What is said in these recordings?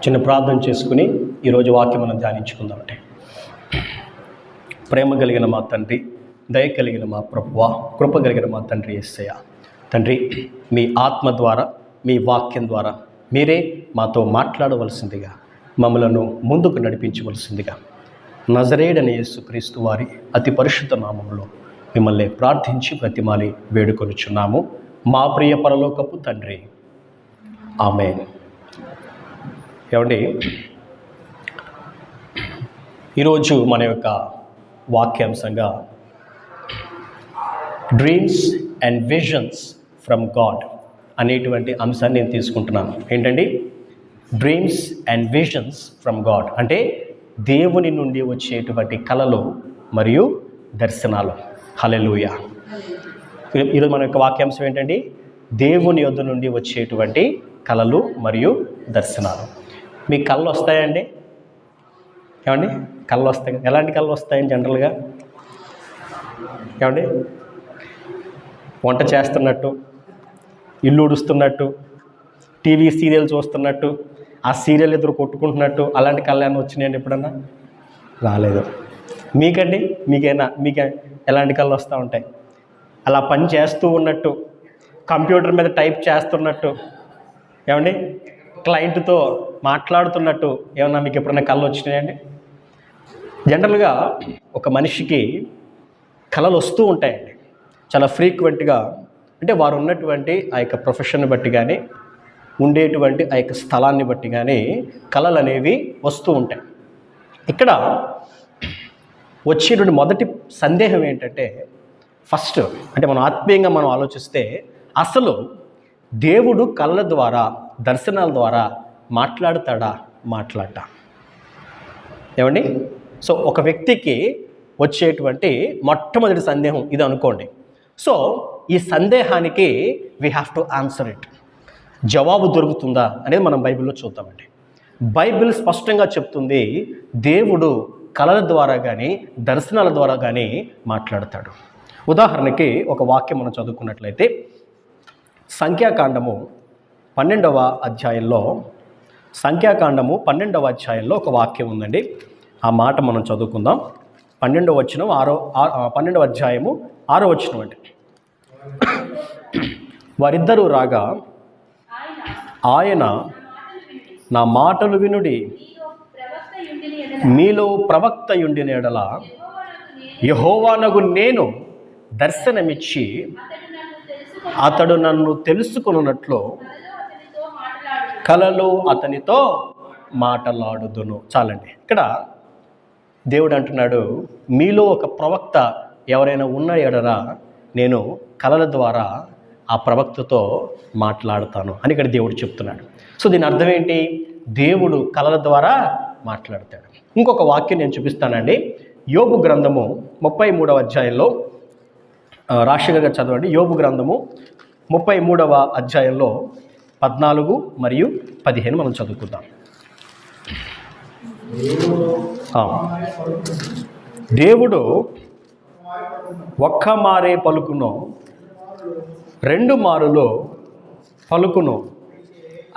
చిన్న ప్రార్థన చేసుకుని ఈరోజు వాక్యం మనం ధ్యానించుకుందామంటే. ప్రేమ కలిగిన మా తండ్రి, దయ కలిగిన మా ప్రభువా, కృప కలిగిన మా తండ్రి యేసయ్య, తండ్రి మీ ఆత్మ ద్వారా, మీ వాక్యం ద్వారా మీరే మాతో మాట్లాడవలసిందిగా, మమ్మలను ముందుకు నడిపించవలసిందిగా నజరేయుడైన యేసుక్రీస్తు వారి అతి పరిశుద్ధ నామములో మిమ్మల్ని ప్రార్థించి ప్రతిమాలి వేడుకొనుచున్నాము మా ప్రియ పరలోకపు తండ్రి, ఆమేన్. ఏమండి, ఈరోజు మన యొక్క వాక్యాంశంగా dreams and visions from God అనేటువంటి అంశాన్ని నేను తీసుకుంటున్నాను. ఏంటండి? Dreams and visions from God అంటే దేవుని నుండి వచ్చేటువంటి కలలు మరియు దర్శనాలు. హల్లెలూయా. ఈరోజు మన యొక్క వాక్యాంశం ఏంటండి? దేవుని యొద్ద నుండి వచ్చేటువంటి కలలు మరియు దర్శనాలు. మీకు కళ్ళు వస్తాయండి? ఏమండి, కళ్ళు వస్తాయి. ఎలాంటి కళ్ళు వస్తాయని జనరల్గా? ఏమండి, వంట చేస్తున్నట్టు, ఇల్లు ఉడుస్తున్నట్టు, టీవీ సీరియల్ చూస్తున్నట్టు, ఆ సీరియల్ ఎదురు కొట్టుకుంటున్నట్టు అలాంటి కళ్ళు ఏమైనా వచ్చినాయండి ఎప్పుడన్నా? రాలేదు. మీకండి? మీకు ఎలాంటి కళ్ళు వస్తూ ఉంటాయి? అలా పని చేస్తూ ఉన్నట్టు, కంప్యూటర్ మీద టైప్ చేస్తున్నట్టు, ఏమండి, క్లయింట్తో మాట్లాడుతున్నట్టు ఏమన్నా మీకు ఎప్పుడన్నా కళ్ళు వచ్చినాయండి? జనరల్గా ఒక మనిషికి కళలు వస్తూ ఉంటాయండి చాలా ఫ్రీక్వెంట్గా. అంటే వారు ఉన్నటువంటి ఆ యొక్క ప్రొఫెషన్ని బట్టి కానీ, ఉండేటువంటి ఆ యొక్క స్థలాన్ని బట్టి కానీ కళలు అనేవి వస్తూ ఉంటాయి. ఇక్కడ వచ్చేటువంటి మొదటి సందేహం ఏంటంటే, ఫస్ట్ అంటే మనం ఆత్మీయంగా మనం ఆలోచిస్తే అసలు దేవుడు కళల ద్వారా, దర్శనాల ద్వారా మాట్లాడతాడా? మాట్లాడటా? ఏమండి? సో ఒక వ్యక్తికి వచ్చేటువంటి మొట్టమొదటి సందేహం ఇది అనుకోండి. సో ఈ సందేహానికి we have to answer it. జవాబు దొరుకుతుందా అనేది మనం బైబిల్లో చూద్దామండి. బైబిల్ స్పష్టంగా చెప్తుంది, దేవుడు కళల ద్వారా కానీ దర్శనాల ద్వారా కానీ మాట్లాడతాడు. ఉదాహరణకి ఒక వాక్యం మనం చదువుకున్నట్లయితే సంఖ్యాకాండము 12వ అధ్యాయంలో ఒక వాక్యం ఉందండి. ఆ మాట మనం చదువుకుందాం. 12వ అధ్యాయము 6వ వచనం అండి. వారిద్దరూ రాగా ఆయన, నా మాటలు వినుడి, మీలో ప్రవక్త యుండిన యెడల యెహోవానగు నేను దర్శనమిచ్చి అతడు నన్ను తెలుసుకొనున్నట్లు కలలో అతనితో మాటలాడుదును. చాలండి. ఇక్కడ దేవుడు అంటున్నాడు, మీలో ఒక ప్రవక్త ఎవరైనా ఉన్న ఎడల నేను కలల ద్వారా ఆ ప్రవక్తతో మాట్లాడతాను అని ఇక్కడ దేవుడు చెప్తున్నాడు. సో దీని అర్థం ఏంటి? దేవుడు కలల ద్వారా మాట్లాడతాడు. ఇంకొక వాక్యం నేను చూపిస్తానండి. యోబు గ్రంథము 33వ అధ్యాయంలో, రాశిగా చదవండి. యోబు గ్రంథము 33వ అధ్యాయంలో 14 మరియు 15 మనం చదువుకుందాం. దేవుడు ఒక్క మారే పలుకును, 2 మారులో పలుకును,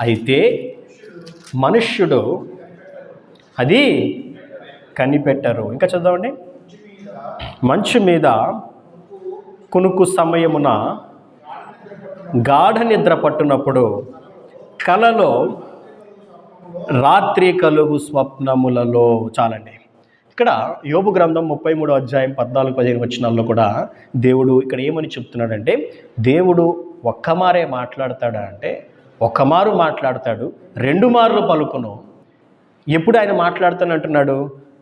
అయితే మనుష్యుడు అది కనిపెట్టరు. ఇంకా చదవండి. మంచు మీద కునుకు సమయమున గాఢ నిద్ర పట్టునప్పుడు కలలో రాత్రి కలుగు స్వప్నములలో. చాలండి. ఇక్కడ యోబు గ్రంథం 33వ అధ్యాయం 14-15 వచనాల్లో కూడా దేవుడు ఇక్కడ ఏమని చెప్తున్నాడంటే, దేవుడు ఒక్కమారే మాట్లాడతాడా అంటే ఒక్క మారు మాట్లాడతాడు, 2 మార్లు పలుకును. ఎప్పుడు ఆయన మాట్లాడుతానంటున్నాడు?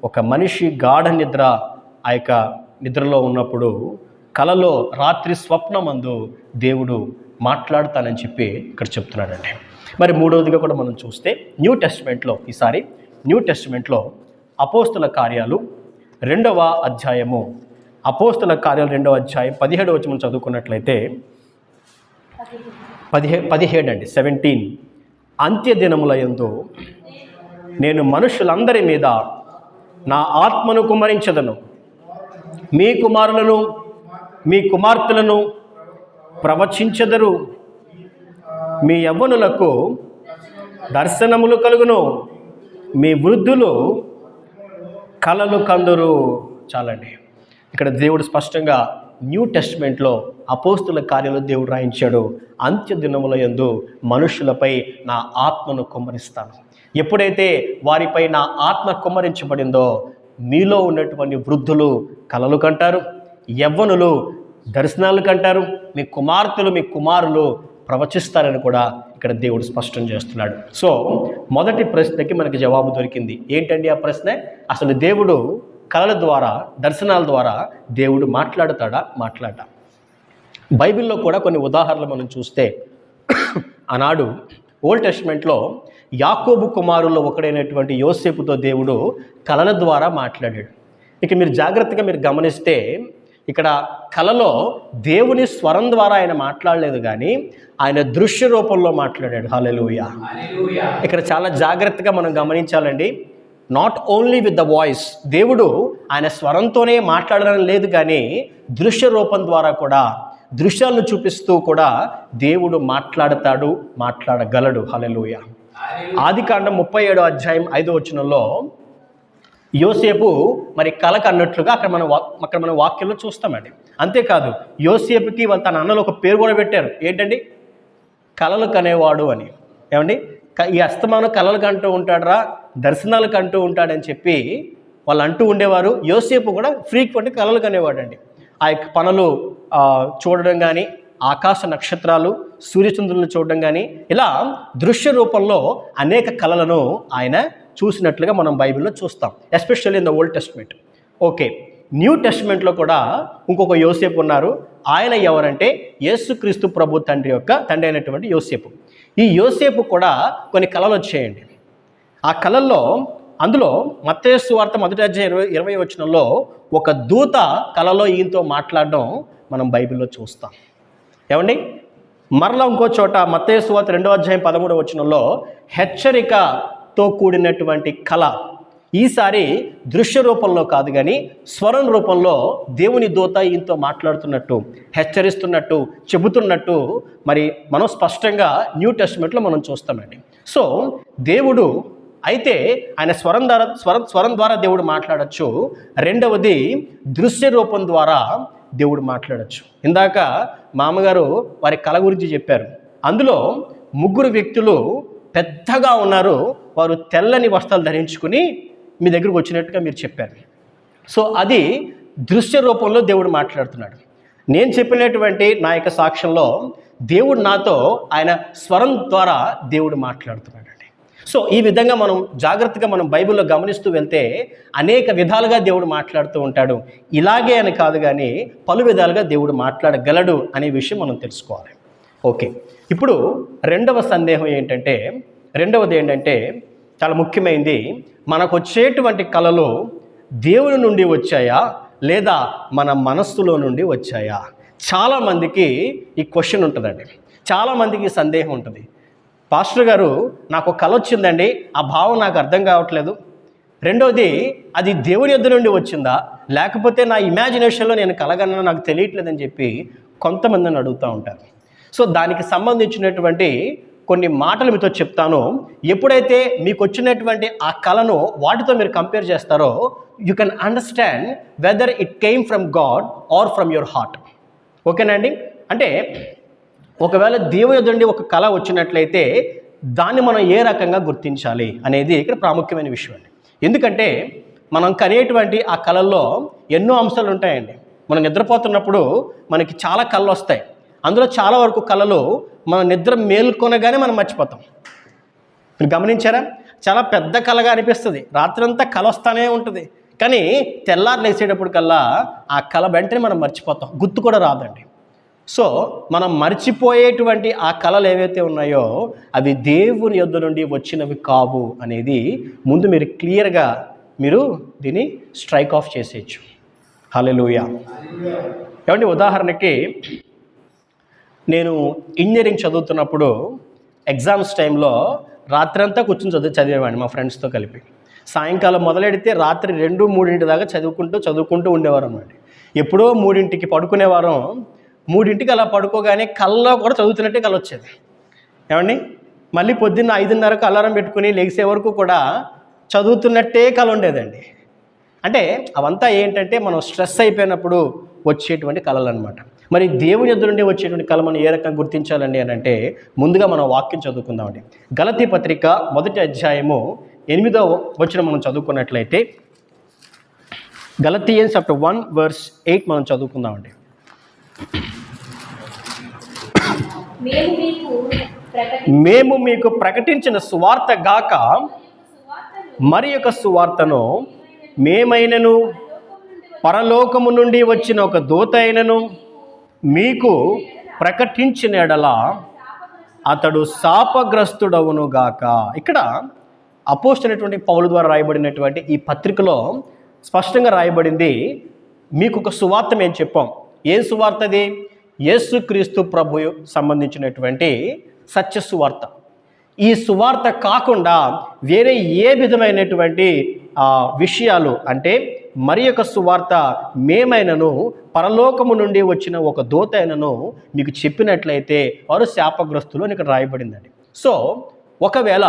ఒక మనిషి గాఢ నిద్ర, ఆ యొక్క నిద్రలో ఉన్నప్పుడు కలలో రాత్రి స్వప్నమందు దేవుడు మాట్లాడతానని చెప్పి ఇక్కడ చెప్తున్నాడండి. మరి మూడవదిగా కూడా మనం చూస్తే న్యూ టెస్టిమెంట్లో అపోస్తుల కార్యాలు 2వ అధ్యాయము, 17వ వచనం చదువుకున్నట్లయితే 17 అండి, 17. అంత్య దినములయందు నేను మనుషులందరి మీద నా ఆత్మను కుమ్మరించదను, మీ కుమారులను మీ కుమార్తెలను ప్రవచించెదరు, మీ యవ్వనులకు దర్శనములు కలుగును, మీ వృద్ధులు కలలు కందురు. చాలండి. ఇక్కడ దేవుడు స్పష్టంగా న్యూ టెస్ట్మెంట్లో అపోస్తుల కార్యాలు దేవుడు రాయించాడు. అంత్య దినముల యందు మనుషులపై నా ఆత్మను కుమ్మరిస్తాను. ఎప్పుడైతే వారిపై నా ఆత్మ కుమ్మరించబడిందో మీలో ఉన్నటువంటి వృద్ధులు కలలు కంటారు, యవ్వనులు దర్శనాలు కంటారు, మీ కుమార్తెలు మీ కుమారులు ప్రవచిస్తారని కూడా ఇక్కడ దేవుడు స్పష్టం చేస్తున్నాడు. సో మొదటి ప్రశ్నకి మనకి జవాబు దొరికింది. ఏంటండి ఆ ప్రశ్న? అసలు దేవుడు కళల ద్వారా, దర్శనాల ద్వారా దేవుడు మాట్లాడతాడా? బైబిల్లో కూడా కొన్ని ఉదాహరణలు మనం చూస్తే ఆనాడు ఓల్డ్ టెస్ట్మెంట్లో యాకోబు కుమారుల్లో ఒకడైనటువంటి యోసేపుతో దేవుడు కళల ద్వారా మాట్లాడాడు. ఇక మీరు జాగ్రత్తగా గమనిస్తే ఇక్కడ కళలో దేవుని స్వరం ద్వారా ఆయన మాట్లాడలేదు, కానీ ఆయన దృశ్య రూపంలో మాట్లాడాడు. హల్లెలూయా. ఇక్కడ చాలా జాగ్రత్తగా మనం గమనించాలండి. Not only with the voice, దేవుడు ఆయన స్వరంతోనే మాట్లాడడం లేదు, కానీ దృశ్య రూపం ద్వారా కూడా, దృశ్యాలను చూపిస్తూ కూడా దేవుడు మాట్లాడగలడు. హల్లెలూయా. ఆదికాండం 37వ అధ్యాయం 5వ వచనంలో యోసేపు మరి కలకు అన్నట్లుగా అక్కడ మనం వాక్యంలో చూస్తామండి. అంతేకాదు యోసేపుకి తన అన్నలు ఒక పేరు కూడా పెట్టారు. ఏంటండి? కలలు కనేవాడు అని. ఏమండి? ఈ అస్తమానం కలలు కంటూ ఉంటాడరా, దర్శనాలు కంటూ ఉంటాడని చెప్పి వాళ్ళు అంటూ ఉండేవారు. యోసేపు కూడా ఫ్రీక్వెంట్గా కలలు కనేవాడండి. ఆ యొక్క పనులు చూడడం కానీ, ఆకాశ నక్షత్రాలు, సూర్యచంద్రులను చూడడం కానీ, ఇలా దృశ్య రూపంలో అనేక కళలను ఆయన చూసినట్లుగా మనం బైబిల్లో చూస్తాం, especially in the old testament. Okay, new టెస్ట్మెంట్లో కూడా ఇంకొక యోసేపు ఉన్నారు. ఆయన ఎవరంటే యేసుక్రీస్తు ప్రభు తండ్రి అయినటువంటి యోసేపు. ఈ యోసేపు కూడా కొన్ని కళలు వచ్చాయండి. ఆ కళల్లో అందులో మత్తయి సువార్త 1వ అధ్యాయం 20వ వచనంలో ఒక దూత కళలో ఈయనతో మాట్లాడడం మనం బైబిల్లో చూస్తాం. ఏమండి? మరలా ఇంకో చోట మత్తయి సువార్త 2వ అధ్యాయం 13వ వచనంలో హెచ్చరికతో కూడినటువంటి కళ, ఈసారి దృశ్య రూపంలో కాదు కానీ స్వరం రూపంలో దేవుని దూత ఈయనతో మాట్లాడుతున్నట్టు, హెచ్చరిస్తున్నట్టు, చెబుతున్నట్టు మరి మనం స్పష్టంగా న్యూ టెస్ట్మెంట్లో మనం చూస్తామండి. సో దేవుడు అయితే ఆయన స్వరం ద్వారా దేవుడు మాట్లాడచ్చు. రెండవది దృశ్య రూపం ద్వారా దేవుడు మాట్లాడచ్చు. ఇందాక మామగారు వారి కళ గురించి చెప్పారు. అందులో 3 వ్యక్తులు పెద్దగా ఉన్నారు. వారు తెల్లని వస్త్రాలు ధరించుకుని మీ దగ్గరకు వచ్చినట్టుగా మీరు చెప్పారు. సో అది దృశ్య రూపంలో దేవుడు మాట్లాడుతున్నాడు. నేను చెప్పినటువంటి నా యొక్క సాక్ష్యంలో దేవుడు నాతో ఆయన స్వరం ద్వారా దేవుడు మాట్లాడుతున్నాడు. సో ఈ విధంగా మనం జాగ్రత్తగా బైబిల్లో గమనిస్తూ వెళ్తే అనేక విధాలుగా దేవుడు మాట్లాడుతూ ఉంటాడు. ఇలాగే అని కాదు కానీ పలు విధాలుగా దేవుడు మాట్లాడగలడు అనే విషయం మనం తెలుసుకోవాలి. ఓకే, ఇప్పుడు రెండవది ఏంటంటే చాలా ముఖ్యమైనది, మనకు వచ్చేటువంటి కళలు దేవుని నుండి వచ్చాయా లేదా మన మనస్సులో నుండి వచ్చాయా? చాలామందికి ఈ క్వశ్చన్ ఉంటుందండి, చాలామందికి సందేహం ఉంటుంది. పాస్టర్ గారు, నాకు కళ వచ్చిందండి, ఆ భావం నాకు అర్థం కావట్లేదు. రెండవది, అది దేవుని యొద్ద నుండి వచ్చిందా లేకపోతే నా ఇమాజినేషన్లో నేను కలగన్నా నాకు తెలియట్లేదని చెప్పి కొంతమందిని అడుగుతూ ఉంటారు. సో దానికి సంబంధించినటువంటి కొన్ని మాటలు మీతో చెప్తాను. ఎప్పుడైతే మీకు వచ్చినటువంటి ఆ కళను వాటితో మీరు కంపేర్ చేస్తారో you can understand whether it came from God or from your heart. ఓకేనండి? అంటే ఒకవేళ దేవుని యొద్ద నుండి ఒక కళ వచ్చినట్లయితే దాన్ని మనం ఏ రకంగా గుర్తించాలి అనేది ఇక్కడ ప్రాముఖ్యమైన విషయం అండి. ఎందుకంటే మనం కనేటువంటి ఆ కళల్లో ఎన్నో అంశాలు ఉంటాయండి. మనం నిద్రపోతున్నప్పుడు మనకి చాలా కళలు వస్తాయి. అందులో చాలా వరకు కళలు మన నిద్ర మేల్కొనగానే మనం మర్చిపోతాం. మీరు గమనించారా? చాలా పెద్ద కళగా అనిపిస్తుంది, రాత్రంతా కళ వస్తానే ఉంటుంది, కానీ తెల్లారు లేచేటప్పుడు కల్లా ఆ కళ వెంటనే మనం మర్చిపోతాం, గుర్తు కూడా రాదండి. సో మనం మర్చిపోయేటువంటి ఆ కళలు ఏవైతే ఉన్నాయో అవి దేవుని యొద్ద నుండి వచ్చినవి కావు అనేది ముందు మీరు క్లియర్గా దీన్ని స్ట్రైక్ ఆఫ్ చేసేయచ్చు. హల్లెలూయా. ఏమంటే ఉదాహరణకి నేను ఇంజనీరింగ్ చదువుతున్నప్పుడు ఎగ్జామ్స్ టైంలో రాత్రంతా కూర్చొని చదివేవాడిని మా ఫ్రెండ్స్తో కలిపి. సాయంకాలం మొదలెడితే రాత్రి 2-3 దాకా చదువుకుంటూ ఉండేవారు అన్నమాట. ఎప్పుడో 3కి పడుకునేవారం. 3కి అలా పడుకోగానే కళ్ళలో కూడా చదువుతున్నట్టే కళ వచ్చేది. ఏమండి? మళ్ళీ పొద్దున్న 5:30కు అలారం పెట్టుకుని లెగిసే వరకు కూడా చదువుతున్నట్టే కళ ఉండేదండి. అంటే అవంతా ఏంటంటే మనం స్ట్రెస్ అయిపోయినప్పుడు వచ్చేటువంటి కళలు అనమాట. మరి దేవుని యొద్ద నుండి వచ్చేటువంటి కళ మనం ఏ రకంగా గుర్తించాలండి అని అంటే, ముందుగా మనం వాక్యం చదువుకుందామండి. గలతీ పత్రిక 1వ అధ్యాయము 8వ వచనం మనం చదువుకున్నట్లయితే, గలతీయన్స్ చాప్టర్ 1 verse 8 మనం చదువుకుందామండి. మేము మీకు ప్రకటించిన సువార్త గాక మరి యొక్క సువార్తను మేమైనను పరలోకము నుండి వచ్చిన ఒక దూత అయినను మీకు ప్రకటించిన ఎడల అతడు శాపగ్రస్తుడవును గాక. ఇక్కడ అపోస్తలుడైనటువంటి పౌలు ద్వారా రాయబడినటువంటి ఈ పత్రికలో స్పష్టంగా రాయబడింది, మీకు ఒక సువార్త మేము చెప్పాం. ఏం సువార్తది? యేసుక్రీస్తు ప్రభు సంబంధించినటువంటి సత్య సువార్త. ఈ సువార్త కాకుండా వేరే ఏ విధమైనటువంటి విషయాలు అంటే మరి యొక్క సువార్త మేమైనను పరలోకము నుండి వచ్చిన ఒక దూత అయినను మీకు చెప్పినట్లయితే వారు శాపగ్రస్తులు అని ఇక్కడ రాయబడిందండి. సో ఒకవేళ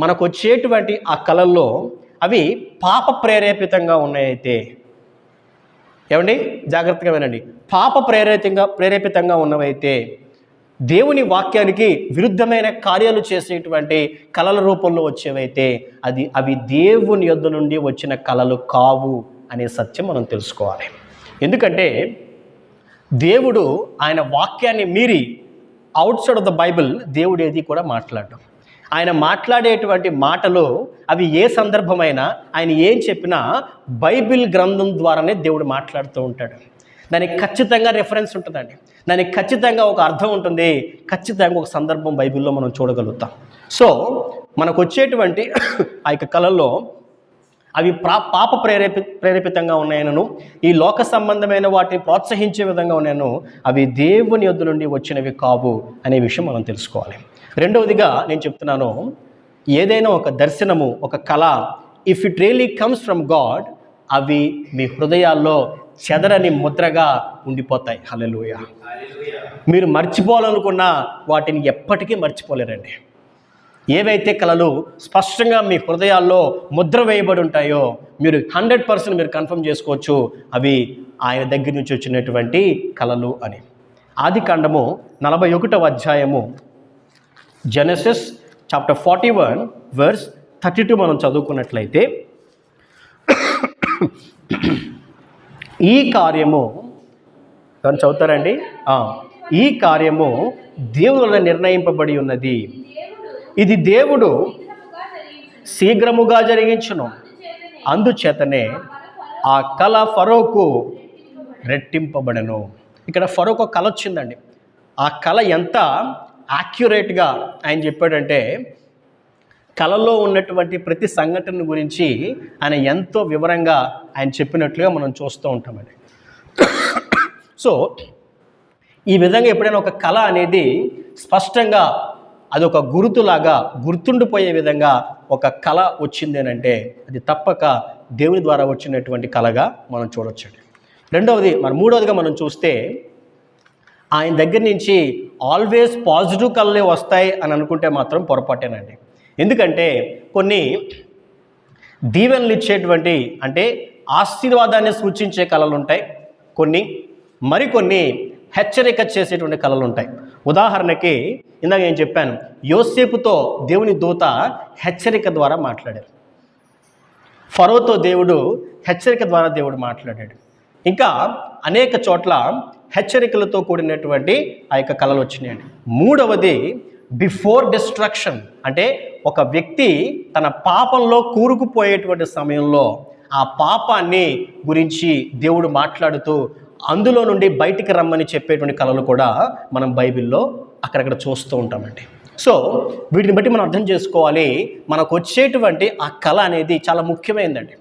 మనకు వచ్చేటువంటి ఆ కళల్లో అవి పాప ప్రేరేపితంగా ఉన్నాయైతే, ఏమండి జాగ్రత్తగా వినండి, పాప ప్రేరేపితంగా ఉన్నవైతే, దేవుని వాక్యానికి విరుద్ధమైన కార్యాలు చేసేటువంటి కళల రూపంలో వచ్చేవైతే అవి దేవుని యొద్ద నుండి వచ్చిన కళలు కావు అనే సత్యం మనం తెలుసుకోవాలి. ఎందుకంటే దేవుడు ఆయన వాక్యాన్ని మీరి out side of the Bible దేవుడు ఏది కూడా మాట్లాడడం. ఆయన మాట్లాడేటువంటి మాటలు అవి ఏ సందర్భమైనా ఆయన ఏం చెప్పినా బైబిల్ గ్రంథం ద్వారానే దేవుడు మాట్లాడుతూ ఉంటాడు. దానికి ఖచ్చితంగా రెఫరెన్స్ ఉంటుందండి, దానికి ఖచ్చితంగా ఒక అర్థం ఉంటుంది, ఖచ్చితంగా ఒక సందర్భం బైబిల్లో మనం చూడగలుగుతాం. సో మనకు వచ్చేటువంటి ఆ యొక్క కళల్లో అవి పాప ప్రేరేపితంగా ఉన్నాయనను, ఈ లోక సంబంధమైన వాటిని ప్రోత్సహించే విధంగా ఉన్నాయను, అవి దేవుని యొద్ద నుండి వచ్చినవి కావు అనే విషయం మనం తెలుసుకోవాలి. రెండవదిగా నేను చెప్తున్నాను, ఏదైనా ఒక దర్శనము, ఒక కళ, if it really comes from God, అవి మీ హృదయాల్లో చెదరని ముద్రగా ఉండిపోతాయి. హల్లెలూయా. మీరు మర్చిపోవాలనుకున్నా వాటిని ఎప్పటికీ మర్చిపోలేరండి. ఏవైతే కళలు స్పష్టంగా మీ హృదయాల్లో ముద్ర వేయబడి ఉంటాయో మీరు 100% మీరు కన్ఫర్మ్ చేసుకోవచ్చు అవి ఆయన దగ్గర నుంచి వచ్చినటువంటి కళలు అని. ఆదికాండము 41వ అధ్యాయము, జెనసిస్ చాప్టర్ 41 verse 32 మనం చదువుకున్నట్లయితే, ఈ కార్యము దాన్ని చదువుతారండి. ఈ కార్యము దేవుని వలన నిర్ణయింపబడి ఉన్నది, ఇది దేవుడు శీఘ్రముగా జరిగించును, అందుచేతనే ఆ కళ ఫరోకు రెట్టింపబడను. ఇక్కడ ఫరోకు కళ వచ్చిందండి. ఆ కళ ఎంత యాక్యురేట్గా ఆయన చెప్పాడంటే, కళలో ఉన్నటువంటి ప్రతి సంఘటన గురించి ఆయన ఎంతో వివరంగా ఆయన చెప్పినట్లుగా మనం చూస్తూ ఉంటామండి. సో ఈ విధంగా ఎప్పుడైనా ఒక కళ అనేది స్పష్టంగా అదొక గుర్తులాగా గుర్తుండిపోయే విధంగా ఒక కళ వచ్చింది అని అంటే అది తప్పక దేవుని ద్వారా వచ్చినటువంటి కళగా మనం చూడొచ్చండి. మూడవదిగా మనం చూస్తే, ఆయన దగ్గర నుంచి ఆల్వేస్ పాజిటివ్ కళలే వస్తాయి అని అనుకుంటే మాత్రం పొరపాటేనండి. ఎందుకంటే కొన్ని దీవెనలు ఇచ్చేటువంటి అంటే ఆశీర్వాదాన్ని సూచించే కళలు ఉంటాయి, మరికొన్ని హెచ్చరిక చేసేటువంటి కళలు ఉంటాయి. ఉదాహరణకి ఇందాక నేను చెప్పాను, యోసేపుతో దేవుని దూత హెచ్చరిక ద్వారా మాట్లాడారు, ఫరోతో దేవుడు హెచ్చరిక ద్వారా దేవుడు మాట్లాడాడు. ఇంకా అనేక చోట్ల హెచ్చరికలతో కూడినటువంటి ఆ యొక్క కళలు వచ్చినాయండి. మూడవది బిఫోర్ డిస్ట్రక్షన్, అంటే ఒక వ్యక్తి తన పాపంలో కూరుకుపోయేటువంటి సమయంలో ఆ పాపాన్ని గురించి దేవుడు మాట్లాడుతూ అందులో నుండి బయటికి రమ్మని చెప్పేటువంటి కళలు కూడా మనం బైబిల్లో అక్కడక్కడ చూస్తూ ఉంటామండి. సో వీటిని బట్టి మనం అర్థం చేసుకోవాలి, మనకు వచ్చేటువంటి ఆ కళ అనేది చాలా ముఖ్యమైనదండి.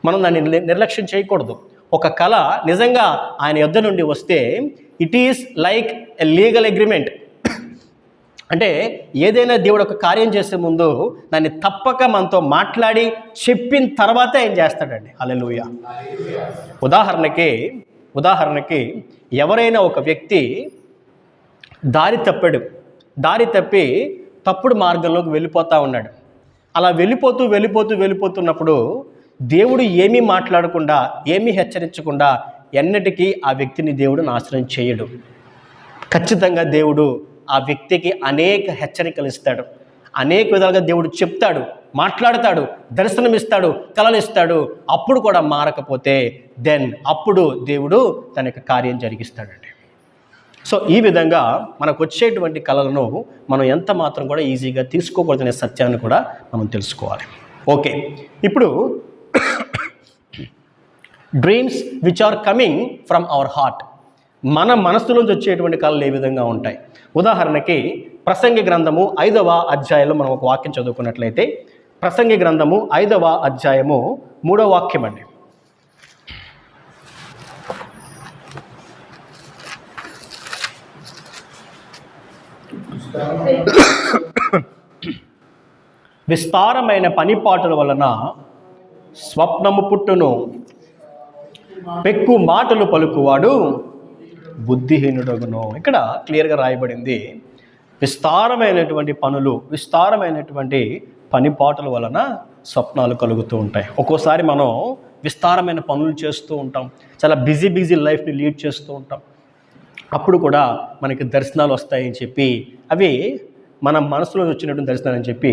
మనం దాన్ని నిర్లక్ష్యం చేయకూడదు. ఒక కళ నిజంగా ఆయన యొద్ద నుండి వస్తే it is like a legal agreement. అంటే ఏదైనా దేవుడు ఒక కార్యం చేసే ముందు దాన్ని తప్పక మనతో మాట్లాడి చెప్పిన తర్వాతే ఆయన చేస్తాడండి. హల్లెలూయా. ఉదాహరణకి ఎవరైనా ఒక వ్యక్తి దారి తప్పి తప్పుడు మార్గంలోకి వెళ్ళిపోతూ ఉన్నాడు. అలా వెళ్ళిపోతున్నప్పుడు దేవుడు ఏమీ మాట్లాడకుండా, ఏమీ హెచ్చరించకుండా ఎన్నటికీ ఆ వ్యక్తిని దేవుడు నాశనం చేయడు. ఖచ్చితంగా దేవుడు ఆ వ్యక్తికి అనేక హెచ్చరికలు ఇస్తాడు, అనేక విధాలుగా దేవుడు చెప్తాడు, మాట్లాడతాడు, దర్శనమిస్తాడు, కలలిస్తాడు. అప్పుడు కూడా మారకపోతే అప్పుడు దేవుడు తన యొక్క కార్యం జరిగిస్తాడండి. సో ఈ విధంగా మనకు వచ్చేటువంటి కళలను మనం ఎంత మాత్రం కూడా ఈజీగా తీసుకోకూడదనే సత్యాన్ని కూడా మనం తెలుసుకోవాలి. ఓకే, ఇప్పుడు dreams which are coming from our heart, మన మనస్సులోంచి వచ్చేటువంటి కళలు ఏ విధంగా ఉంటాయి? ఉదాహరణకి ప్రసంగి గ్రంథము 5వ అధ్యాయంలో మనం ఒక వాక్యం చదువుకున్నట్లయితే, ప్రసంగి గ్రంథము 5వ అధ్యాయము 3వ వాక్యం అండి. విస్తారమైన పనిపాటుల వలన స్వప్నము పుట్టును, పెక్కు మాటలు పలుకువాడు బుద్ధిహీనుడగును. ఇక్కడ క్లియర్గా రాయబడింది, విస్తారమైనటువంటి పనులు, విస్తారమైనటువంటి పనిపాటుల వలన స్వప్నాలు కలుగుతూ ఉంటాయి. ఒక్కోసారి మనం విస్తారమైన పనులు చేస్తూ ఉంటాం, చాలా బిజీ లైఫ్ని లీడ్ చేస్తూ ఉంటాం. అప్పుడు కూడా మనకి దర్శనాలు వస్తాయని చెప్పి, అవి మన మనసులో వచ్చినటువంటి దర్శనాలు అని చెప్పి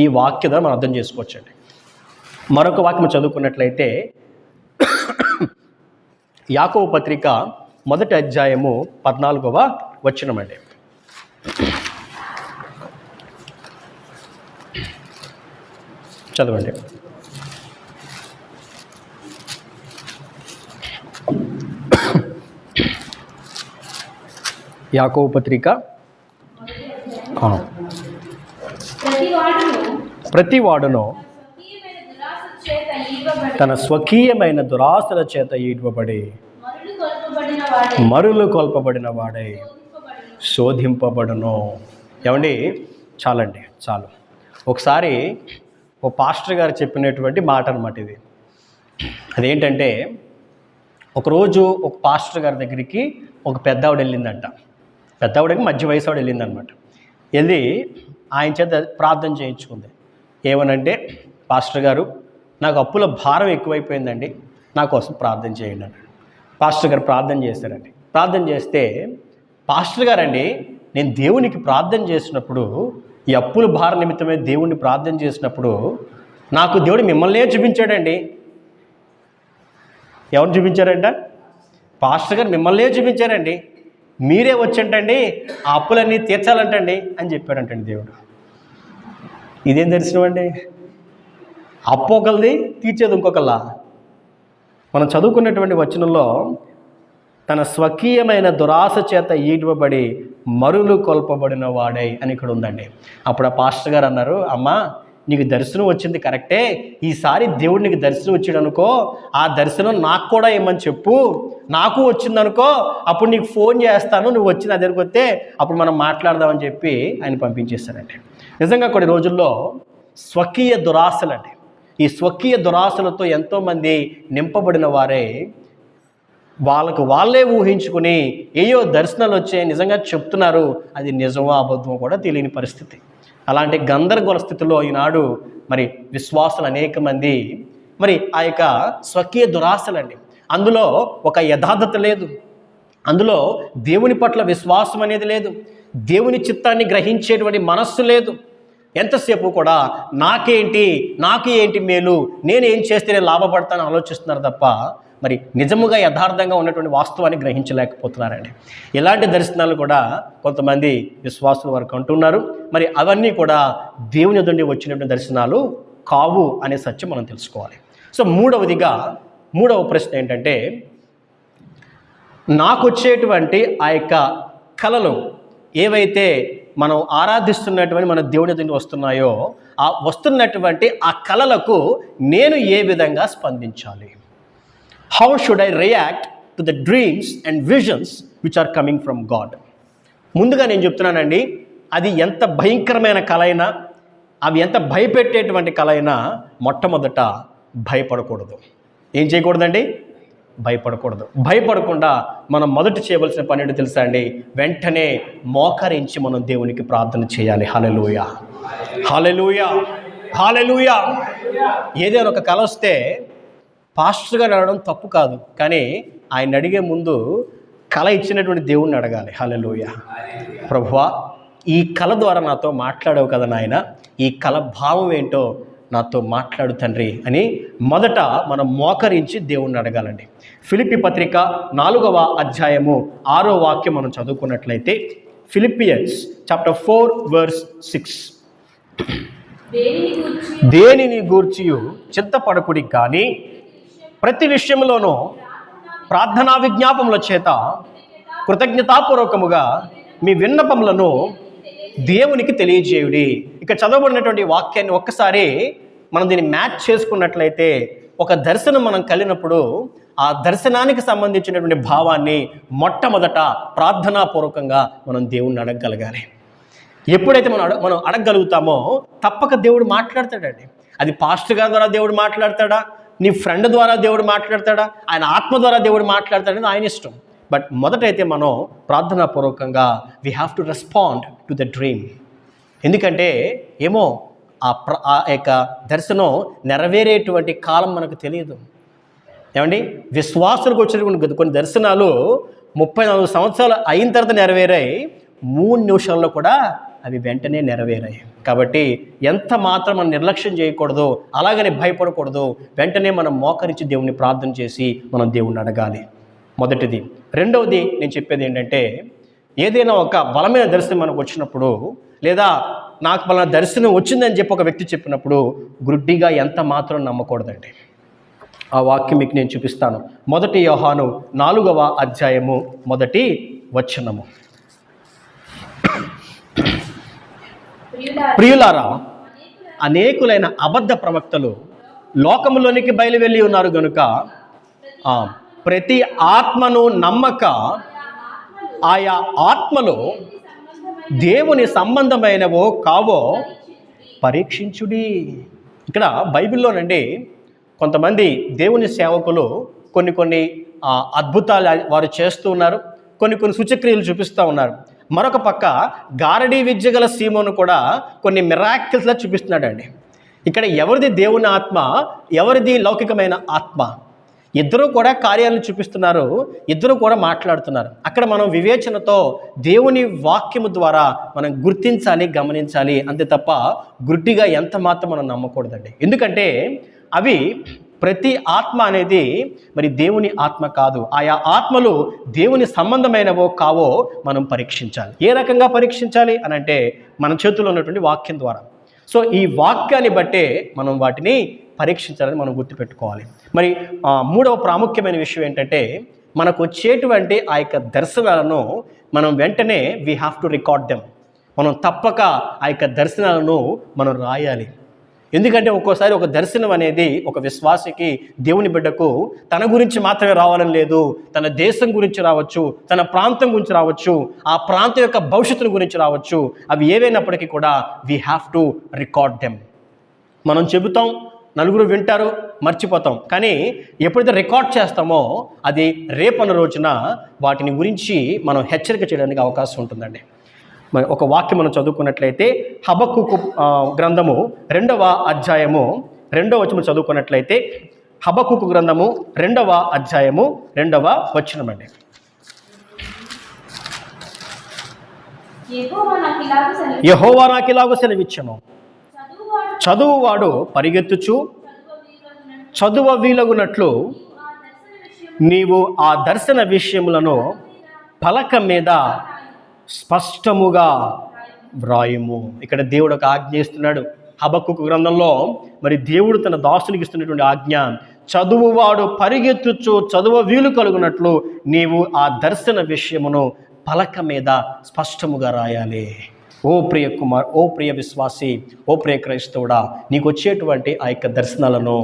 ఈ వాక్య ద్వారా మనం అర్థం చేసుకోవచ్చండి. మరొక వాక్యం చదువుకున్నట్లయితే యాకోబు పత్రిక 1వ అధ్యాయము 14వ వచనం అండి. చదవండి. యాకోబు పత్రిక ప్రతివాడును తన స్వకీయమైన దురాశల చేత ఈడ్వబడి మరులు కొల్పబడిన వాడై శోధింపబడును. ఏమండి, చాలు. ఒకసారి ఓ పాస్టర్ గారు చెప్పినటువంటి మాట అన్నమాట ఇది. అదేంటంటే, ఒకరోజు ఒక పాస్టర్ గారి దగ్గరికి ఒక పెద్దావిడ వెళ్ళిందంట. పెద్దావిడకి మధ్య వయసు ఆవిడ వెళ్ళిందనమాట. వెళ్ళి ఆయన చేత ప్రార్థన చేయించుకుంది. ఏమనంటే, పాస్టర్ గారు, నాకు అప్పుల భారం ఎక్కువైపోయిందండి, నా కోసం ప్రార్థన చేయండి అన్నాడు. పాస్టర్ గారు ప్రార్థన చేశారండి. ప్రార్థన చేస్తే, పాస్టర్ గారండి, నేను దేవునికి ప్రార్థన చేసినప్పుడు, ఈ అప్పుల భార నిమిత్తమే దేవుణ్ణి ప్రార్థన చేసినప్పుడు నాకు దేవుడు మిమ్మల్నే చూపించాడండి. ఎవరు చూపించారంట? పాస్టర్ గారు మిమ్మల్నే చూపించారండి. మీరే వచ్చంటండి ఆ అప్పులన్నీ తీర్చాలంటండి అని చెప్పాడంటండి దేవుడు. ఇదేం దర్శనం అండి? అప్పు ఒకరిది, తీర్చేది ఇంకొకళ్ళ. మనం చదువుకున్నటువంటి వచనంలో తన స్వకీయమైన దురాశ చేత ఈడ్వబడి మరులు కొల్పబడిన వాడై అని ఇక్కడ ఉందండి. అప్పుడు ఆ పాస్టర్ గారు అన్నారు, అమ్మా, నీకు దర్శనం వచ్చింది కరెక్టే, ఈసారి దేవుడు నీకు దర్శనం వచ్చాడు అనుకో, ఆ దర్శనం నాకు కూడా ఏమని చెప్పు, నాకు వచ్చిందనుకో, అప్పుడు నీకు ఫోన్ చేస్తాను, నువ్వు వచ్చి నా దగ్గరికి వస్తే అప్పుడు మనం మాట్లాడదామని చెప్పి ఆయన పంపించేస్తారండి. నిజంగా కొన్ని రోజుల్లో స్వకీయ దురాశలండి, ఈ స్వకీయ దురాశలతో ఎంతోమంది నింపబడిన వారే వాళ్ళే ఊహించుకుని ఏయో దర్శనాలు వచ్చాయి నిజంగా చెప్తున్నారు, అది నిజమో అబద్ధమో కూడా తెలియని పరిస్థితి. అలాంటి గందరగోళ స్థితిలో ఈనాడు మరి విశ్వాసులు అనేక మంది మరి ఆ యొక్క స్వకీయ దురాశలండి, అందులో ఒక యథార్థత లేదు, అందులో దేవుని పట్ల విశ్వాసం అనేది లేదు, దేవుని చిత్తాన్ని గ్రహించేటువంటి మనస్సు లేదు. ఎంతసేపు కూడా నాకు ఏంటి మేలు, నేను ఏం చేస్తే నేను లాభపడతానని ఆలోచిస్తున్నారు తప్ప మరి నిజముగా యథార్థంగా ఉన్నటువంటి వాస్తవాన్ని గ్రహించలేకపోతున్నారండి. ఇలాంటి దర్శనాలు కూడా కొంతమంది విశ్వాసుల వరకు అంటున్నారు. మరి అవన్నీ కూడా దేవుని నుండి వచ్చినటువంటి దర్శనాలు కావు అనే సత్యం మనం తెలుసుకోవాలి. సో మూడవ ప్రశ్న ఏంటంటే, నాకు వచ్చేటువంటి ఆ యొక్క కళలు ఏవైతే మనం ఆరాధిస్తున్నటువంటి మన దేవుని నుండి వస్తున్నాయో, ఆ వస్తున్నటువంటి ఆ కళలకు నేను ఏ విధంగా స్పందించాలి? How should I react to the dreams and visions which are coming from God? ముందుగా నేను చెప్తున్నానండి, అది ఎంత భయంకరమైన కళ అయినా, అవి ఎంత భయపెట్టేటువంటి కళ అయినా మొట్టమొదట భయపడకూడదు. ఏం చేయకూడదండి? భయపడకూడదు. భయపడకుండా మనం మొదట చేయవలసిన పని ఏంటో తెలుసా అండి? వెంటనే మోకరించి మనం దేవునికి ప్రార్థన చేయాలి. హల్లెలూయా, హల్లెలూయా, హల్లెలూయా. ఏదైనా ఒక కల వస్తే పాస్టర్ గారు అడగడం తప్పు కాదు, కానీ ఆయన అడిగే ముందు కళ ఇచ్చినటువంటి దేవుణ్ణి అడగాలి. హల్లెలూయా. ప్రభువా, ఈ కళ ద్వారా నాతో మాట్లాడావు కదా నాయన, ఈ కళ భావం ఏంటో నాతో మాట్లాడు తండ్రి అని మొదట మనం మోకరించి దేవుణ్ణి అడగాలండి. ఫిలిప్పీ పత్రిక 4వ అధ్యాయము 6వ వాక్యం మనం చదువుకున్నట్లయితే, ఫిలిప్పియన్స్ చాప్టర్ 4:6, దేనిని గూర్చియు చింతపడకుడి కానీ ప్రతి విషయంలోనూ ప్రార్థనా విజ్ఞాపముల చేత కృతజ్ఞతాపూర్వకముగా మీ విన్నపములను దేవునికి తెలియజేయుడి. ఇక్కడ చదవబడినటువంటి వాక్యాన్ని ఒక్కసారి మనం దీన్ని మ్యాచ్ చేసుకున్నట్లయితే, ఒక దర్శనం మనం కలిగినప్పుడు ఆ దర్శనానికి సంబంధించినటువంటి భావాన్ని మొట్టమొదట ప్రార్థనాపూర్వకంగా మనం దేవుణ్ణి అడగగలగాలి. ఎప్పుడైతే మనం అడగగలుగుతామో తప్పక దేవుడు మాట్లాడతాడండి. అది పాస్టర్ గారి ద్వారా దేవుడు మాట్లాడతాడా, నీ ఫ్రెండ్ ద్వారా దేవుడు మాట్లాడతాడా, ఆయన ఆత్మ ద్వారా దేవుడు మాట్లాడతాడని ఆయన ఇష్టం. బట్ మొదటైతే మనం ప్రార్థనాపూర్వకంగా we have to respond to the dream. ఎందుకంటే ఏమో ఆ యొక్క దర్శనం నెరవేరేటువంటి కాలం మనకు తెలియదు. ఏమండి, విశ్వాసులకు వచ్చినటువంటి కొన్ని దర్శనాలు 34 సంవత్సరాలు అయిన తర్వాత నెరవేరాయి, 3 నిమిషాల్లో కూడా అవి వెంటనే నెరవేరాయి. కాబట్టి ఎంత మాత్రం మనం నిర్లక్ష్యం చేయకూడదు, అలాగని భయపడకూడదు. వెంటనే మనం మోకరించి దేవుణ్ణి ప్రార్థన చేసి మనం దేవుణ్ణి అడగాలి. మొదటిది. రెండవది నేను చెప్పేది ఏంటంటే, ఏదైనా ఒక బలమైన దర్శనం మనకు వచ్చినప్పుడు, లేదా నాకు బలమైన దర్శనం వచ్చిందని చెప్పి ఒక వ్యక్తి చెప్పినప్పుడు గుడ్డిగా ఎంత మాత్రం నమ్మకూడదండి. ఆ వాక్యం మీకు నేను చూపిస్తాను. 1 యోహాను 4వ అధ్యాయము 1వ వచనము. ప్రియులారా, అనేకులైన అబద్ధ ప్రవక్తలు లోకములోనికి బయలువెళ్ళి ఉన్నారు గనుక ప్రతి ఆత్మను నమ్మక ఆయా ఆత్మలో దేవుని సంబంధమైనవో కావో పరీక్షించుడి. ఇక్కడ బైబిల్లోనండి కొంతమంది దేవుని సేవకులు కొన్ని అద్భుతాలు వారు చేస్తూ ఉన్నారు, కొన్ని సూచక్రియలు చూపిస్తూ ఉన్నారు. మరొక పక్క గారడీ విద్య గల సీమోను కూడా కొన్ని మిరాకిల్స్లా చూపిస్తున్నాడండి. ఇక్కడ ఎవరిది దేవుని ఆత్మ, ఎవరిది లౌకికమైన ఆత్మ? ఇద్దరూ కూడా కార్యాలను చూపిస్తున్నారు, ఇద్దరు కూడా మాట్లాడుతున్నారు. అక్కడ మనం వివేచనతో దేవుని వాక్యము ద్వారా మనం గుర్తించాలి, గమనించాలి. అంతే తప్ప గుడ్డిగా ఎంత మాత్రం మనం నమ్మకూడదండి. ఎందుకంటే అవి ప్రతి ఆత్మ అనేది మరి దేవుని ఆత్మ కాదు. ఆయా ఆత్మలు దేవుని సంబంధమైనవో కావో మనం పరీక్షించాలి. ఏ రకంగా పరీక్షించాలి అని అంటే మన చేతుల్లో ఉన్నటువంటి వాక్యం ద్వారా. సో ఈ వాక్యాన్ని బట్టే మనం వాటిని పరీక్షించాలని మనం గుర్తుపెట్టుకోవాలి. మరి మూడవ ప్రాముఖ్యమైన విషయం ఏంటంటే, మనకు వచ్చేటువంటి ఆ యొక్క దర్శనాలను మనం వెంటనే we have to record them. మనం తప్పక ఆ యొక్క దర్శనాలను మనం రాయాలి. ఎందుకంటే ఒక్కోసారి ఒక దర్శనం అనేది ఒక విశ్వాసికి, దేవుని బిడ్డకు తన గురించి మాత్రమే రావాలని లేదు, తన దేశం గురించి రావచ్చు, తన ప్రాంతం గురించి రావచ్చు, ఆ ప్రాంతం యొక్క భవిష్యత్తుల గురించి రావచ్చు. అవి ఏవైనప్పటికీ కూడా we have to record them. మనం చెబుతాం, నలుగురు వింటారు, మర్చిపోతాం. కానీ ఎప్పుడైతే రికార్డ్ చేస్తామో అది రేపన్న రోజున వాటిని గురించి మనం హెచ్చరిక చేయడానికి అవకాశం ఉంటుందండి. మరి ఒక వాక్యం మనం చదువుకున్నట్లయితే హబక్కూకు గ్రంథము 2వ అధ్యాయము 2వ వచనం చదువుకున్నట్లయితే, హబక్కూకు గ్రంథము 2వ అధ్యాయము 2వ వచనం అండి. యెహోవా నాకిలాగు సెలవిచ్చెను, చదువువాడు పరిగెత్తుచు చదువ వీలగునట్లు నీవు ఆ దర్శన విషయములను పలక మీద స్పష్టముగా వ్రాయుము. ఇక్కడ దేవుడు ఒక ఆజ్ఞ ఇస్తున్నాడు హబక్కూకు గ్రంథంలో. మరి దేవుడు తన దాసునికి ఇస్తున్నటువంటి ఆజ్ఞ, చదువువాడు పరిగెత్తుచు చదువ వీలు కలుగునట్లు నీవు ఆ దర్శన విషయమును పలక మీద స్పష్టముగా రాయాలి. ఓ ప్రియ కుమార్, ఓ ప్రియ విశ్వాసి, ఓ ప్రియ క్రైస్తవుడా, నీకు వచ్చేటువంటి ఆ యొక్క దర్శనాలను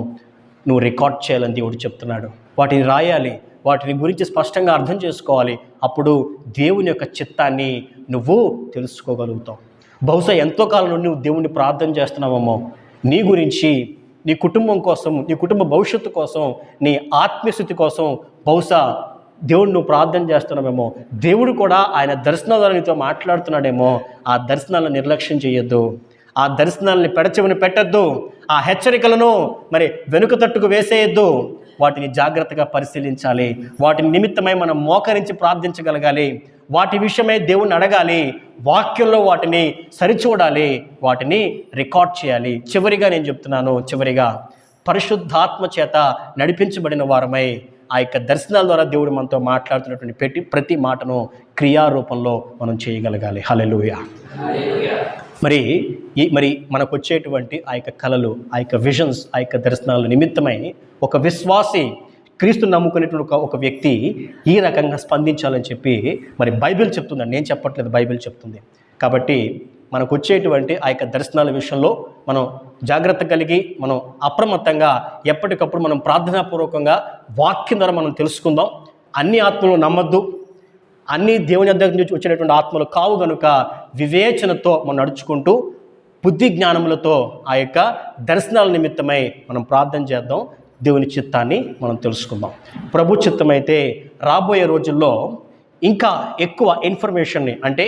నువ్వు రికార్డ్ చేయాలని దేవుడు చెప్తున్నాడు. వాటిని రాయాలి, వాటిని గురించి స్పష్టంగా అర్థం చేసుకోవాలి. అప్పుడు దేవుని యొక్క చిత్తాన్ని నువ్వు తెలుసుకోగలుగుతావు. బహుశా ఎంతో కాలం నుండి నువ్వు దేవుణ్ణి ప్రార్థన చేస్తున్నావేమో, నీ గురించి, నీ కుటుంబం కోసం, నీ కుటుంబ భవిష్యత్తు కోసం, నీ ఆత్మీయస్థితి కోసం బహుశా దేవుడు నువ్వు ప్రార్థన చేస్తున్నామేమో. దేవుడు కూడా ఆయన దర్శనాల ద్వారా నీతో మాట్లాడుతున్నాడేమో. ఆ దర్శనాలను నిర్లక్ష్యం చేయొద్దు. ఆ దర్శనాలని పెడచెవిని పెట్టద్దు, ఆ హెచ్చరికలను మరి వెనుక తట్టుకు వేసేయద్దు. వాటిని జాగ్రత్తగా పరిశీలించాలి. వాటి నిమిత్తమై మనం మోకరించి ప్రార్థించగలగాలి. వాటి విషయమై దేవుణ్ణి అడగాలి. వాక్యంలో వాటిని సరిచూడాలి, వాటిని రికార్డ్ చేయాలి. చివరిగా నేను చెప్తున్నాను, పరిశుద్ధాత్మ చేత నడిపించబడిన వారమై ఆ యొక్క దర్శనాల ద్వారా దేవుడు మనతో మాట్లాడుతున్నటువంటి ప్రతి మాటను క్రియారూపంలో మనం చేయగలగాలి. హల్లెలూయా. మరి మనకు వచ్చేటువంటి ఆ యొక్క కళలు, ఆ యొక్క విజన్స్, ఆ యొక్క దర్శనాల నిమిత్తమై ఒక విశ్వాసి, క్రీస్తు నమ్ముకునేటువంటి ఒక వ్యక్తి ఈ రకంగా స్పందించాలని చెప్పి మరి బైబిల్ చెప్తుందండి. నేను చెప్పట్లేదు, బైబిల్ చెప్తుంది. కాబట్టి మనకు వచ్చేటువంటి ఆ యొక్క దర్శనాల విషయంలో మనం జాగ్రత్త కలిగి, మనం అప్రమత్తంగా ఎప్పటికప్పుడు మనం ప్రార్థనాపూర్వకంగా వాక్యం ద్వారా మనం తెలుసుకుందాం. అన్ని ఆత్మలు నమ్మద్దు, అన్ని దేవుని దగ్గర నుంచి వచ్చినటువంటి ఆత్మలు కావు కనుక వివేచనతో మనం నడుచుకుంటూ బుద్ధి జ్ఞానములతో ఆ యొక్క దర్శనాల నిమిత్తమై మనం ప్రార్థన చేద్దాం. దేవుని చిత్తాన్ని మనం తెలుసుకుందాం. ప్రభు చిత్తమైతే రాబోయే రోజుల్లో ఇంకా ఎక్కువ ఇన్ఫర్మేషన్ని, అంటే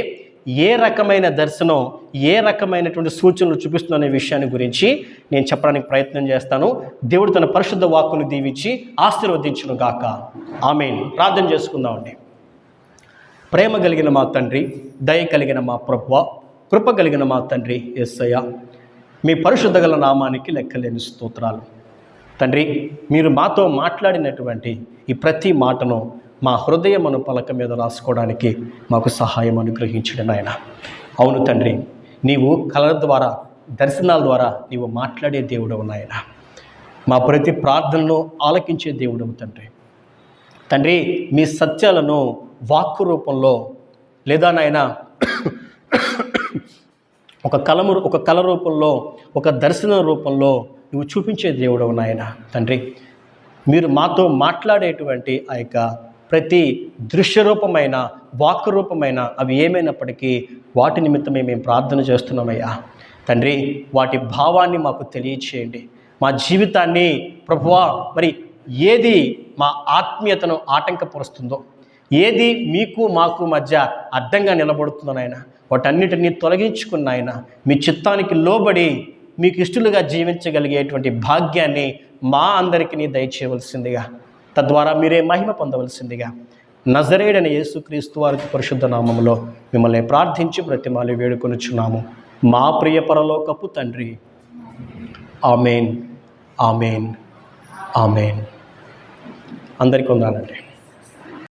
ఏ రకమైన దర్శనం, ఏ రకమైనటువంటి సూచనలు చూపిస్తుందనే విషయాన్ని గురించి నేను చెప్పడానికి ప్రయత్నం చేస్తాను. దేవుడు తన పరిశుద్ధ వాక్కును దీవించి ఆశీర్వదించును గాక. ఆమేన్. ప్రార్థన చేసుకుందామండి. ప్రేమ కలిగిన మా తండ్రి, దయ కలిగిన మా ప్రభువా, కృప కలిగిన మా తండ్రి యేసయ్య, మీ పరిశుద్ధ గల నామానికి లెక్కలేని స్తోత్రాలు. తండ్రి, మీరు మాతో మాట్లాడినటువంటి ఈ ప్రతి మాటను మా హృదయమును పలక మీద రాసుకోవడానికి మాకు సహాయం అనుగ్రహించడం నాయన. అవును తండ్రి, నీవు కళల ద్వారా, దర్శనాల ద్వారా నీవు మాట్లాడే దేవుడవు నాయన. మా ప్రతి ప్రార్థనను ఆలకించే దేవుడవు తండ్రి. తండ్రి, మీ సత్యాలను వాక్కు రూపంలో లేదా నాయన ఒక కళ రూపంలో, ఒక దర్శన రూపంలో నువ్వు చూపించే దేవుడవు నాయన. తండ్రి, మీరు మాతో మాట్లాడేటువంటి ఆ యొక్క ప్రతి దృశ్యరూపమైన, వాక్కు రూపమైన అవి ఏమైనప్పటికీ వాటి నిమిత్తమే మేము ప్రార్థన చేస్తున్నామయ్యా. తండ్రి, వాటి భావాన్ని మాకు తెలియచేయండి. మా జీవితాన్ని ప్రభువా, మరి ఏది మా ఆత్మీయతను ఆటంకపరుస్తుందో, ఏది మీకు మాకు మధ్య అడ్డంగా నిలబడుతుందో నాయన, వాటన్నిటినీ తొలగించుకున్న ఆయన మీ చిత్తానికి లోబడి మీకు ఇష్టలుగా జీవించగలిగేటువంటి భాగ్యాన్ని మా అందరికీ దయచేయవలసిందిగా, తద్వారా మీరే మహిమ పొందవలసిందిగా నజరేయుడైన యేసుక్రీస్తు వారి పరిశుద్ధ నామములో మిమ్మల్ని ప్రార్థించి ప్రతిమాలు వేడుకొనుచున్నాము మా ప్రియ పరలోకపు తండ్రి. ఆమేన్, ఆమేన్, ఆమేన్. అందరికీ వందనాలండి.